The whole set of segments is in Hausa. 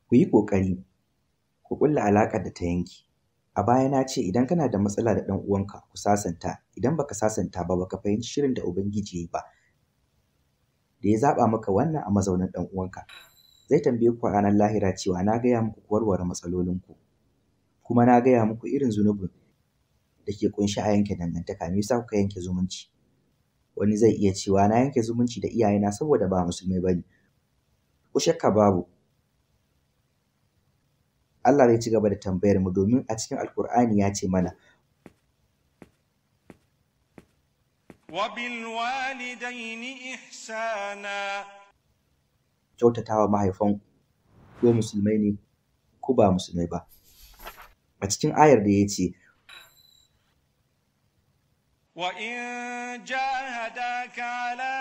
ku yi ƙoƙari ku ƙulla alaƙar da ta yanke. A baya na ce idan kana da matsala da ɗan uwanka ku sasanta, idan baka sasanta ba baka fahimci shirin da Ubangiji ya yi ba, da ya zaɓa maka wannan a mazaunin ɗan uwanka. Zai tambaye ku a ranar lahira cewa na gaya muku ku warware matsalolinku, kuma na gaya muku irin zunubin da ke ƙunshe a yanke dangantaka, me yasa kuka yanke zumunci? Wani zai iya cewa na yanke zumunci da iyayena saboda ba musulmai ba ne. Ko shakka babu, Allah zai ci gaba da tambayar mu domin a cikin Alƙur'ani ya ce mana وَبِالْوَالِدَيْنِ إِحْسَانًا kyautatawa mahaifanku ko musulmai ne ko ba musulmai ba. A cikin ayar da ya ce وَإِن جَاهَدَاكَ عَلَىٰ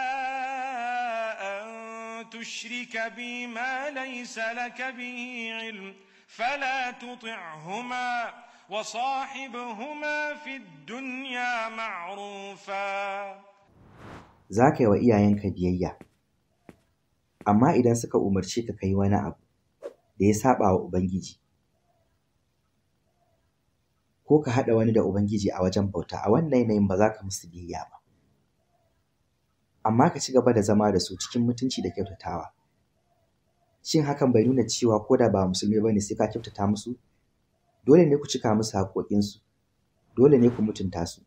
أَن تُشْرِكَ بِي مَا لَيْسَ لَكَ بِهِ عِلْمٌ فَلَا تُطِعْهُمَا وَصَاحِبْهُمَا فِي الدُّنْيَا مَعْرُوفًا. za ka yi wa iyayenka biyayya, amma idan suka umarce ka yi wani abu da ya saɓa wa Ubangiji, ko ka haɗa wani da Ubangiji a wajen bauta, a wannan yanayin ba za ka musu biyayya ba. Amma ka ci gaba da zama da su cikin mutunci da kyautatawa. Shin hakan bai nuna cewa ko da ba musulmai ba ne sai ka kyautata musu? Dole ne ku cika musu haƙoƙinsu, dole ne ku mutunta su,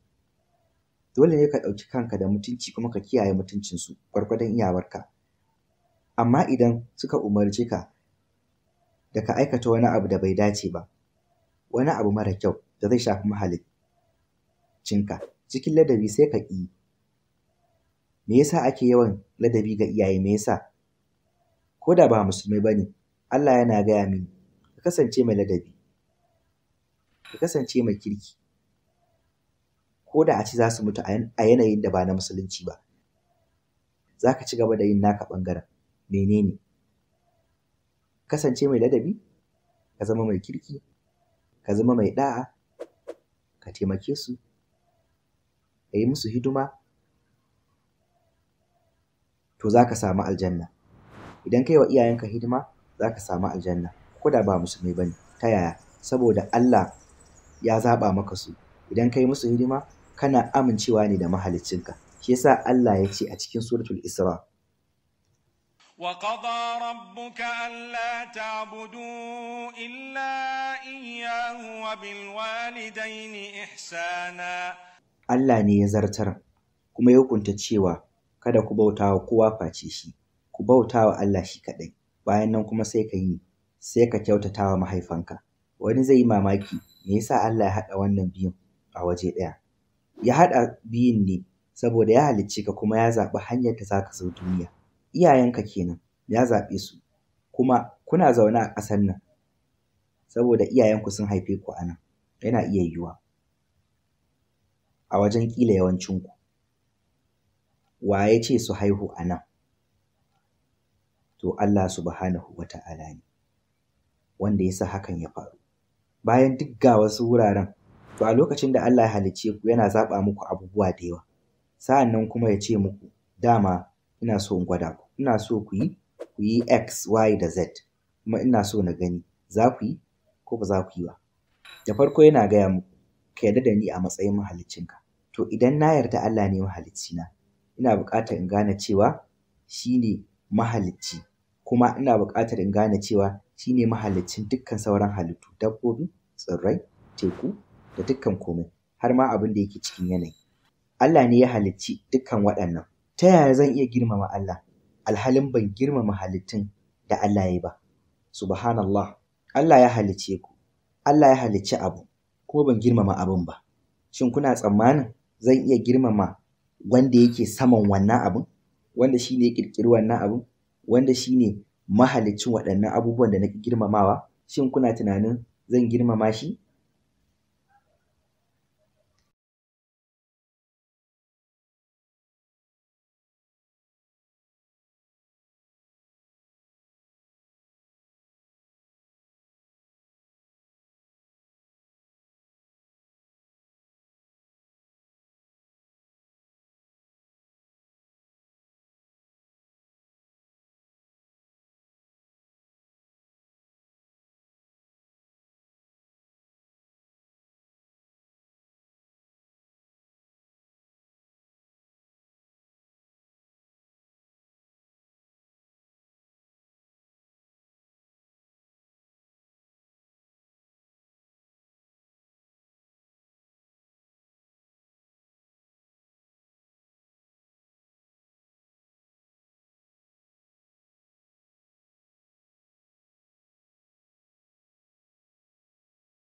dole ne ka ɗauki kanka da mutunci kuma ka kiyaye mutuncinsu gwargwadon iyawarka. Amma idan suka umarce ka da ka aikata wani abu da bai dace ba, wani abu mara kyau da zai shafi mahaliccinka, cikin ladabi sai ka ƙi. Me yasa ake yawan ladabi ga iyaye? Me yasa? Ko da ba musulmai ba ne, Allah yana gaya mini ka kasance mai ladabi, ka kasance mai kirki, ko da a ci za su mutu a yanayin da ba na musulunci ba, za ka ci gaba da yin naka ɓangaren. Menene? Kasance mai ladabi, ka zama mai kirki, ka zama mai ɗa'a, ka taimake su, ka yi musu hidima, to za ka samu aljanna. Idan ka yi wa iyayenka hidima, za ka samu aljanna, ko da ba musulmai ba ne. Ta yaya? Saboda Allah ya zaɓa maka su. Idan ka yi musu hidima, kana amincewa ne da mahaliccinka. Shi yasa Allah ya ce a cikin suratul Isra, وَقَضَىٰ رَبُّكَ أَلَّا تَعْبُدُوا إِلَّا إِيَّاهُ وَبِالْوَالِدَيْنِ إِحْسَانًا. Allah ne ya zartar kuma ya hukunta cewa kada ku bauta wa kowa face shi, ku bauta wa Allah shi kaɗai. Bayan nan kuma sai ka kyautata wa mahaifanka. Wani zai yi mamaki, me yasa Allah ya haɗa wannan biyun a waje ɗaya? Ya haɗa biyun ne saboda ya halicce ka kuma ya zaɓi hanyar da za ka zo duniya. Iyayenka kenan, ya zaɓe su, kuma kuna zaune a ƙasar nan saboda iyayenku sun haife ku a nan. Yana iya yiwuwa a wajen ƙila yawancinku. Wa ya ce su haihu a nan? To Allah subhanahu wa ta'ala ne wanda ya sa hakan ya faru. Bayan duk ga wasu wuraren, to a lokacin da Allah ya halicce ku yana zaɓa muku abubuwa da yawa. Sa'an nan kuma ya ce muku, dama ina so in gwada ku, ina so ku yi X, Y da Z, kuma ina so na gani za ku yi ko ba za ku yi ba. Da farko yana gaya muku ka yarda da ni a matsayin mahaliccinka. To idan na yarda Allah ne mahaliccina, ina buƙatar in gane cewa shi ne mahalicci, kuma ina buƙatar in gane cewa shi ne mahaliccin dukkan sauran halittu, dabbobi, tsirrai, teku da dukkan komai, har ma abin da yake cikin yanayi. Allah ne ya halicci dukkan waɗannan. Ta yaya zan iya girmama Allah alhalin ban girmama halittun da Allah ya yi ba? Subhanallah, Allah ya halicce ku, Allah ya halicci abu, kuma ban girmama abin ba. Shin kuna tsammanin zan iya girmama wanda yake saman wannan abin, wanda shi ne ya ƙirƙiri wannan abin, wanda shi ne mahaliccin waɗannan abubuwan da na girmamawa? Shin kuna tunanin zan girmama shi?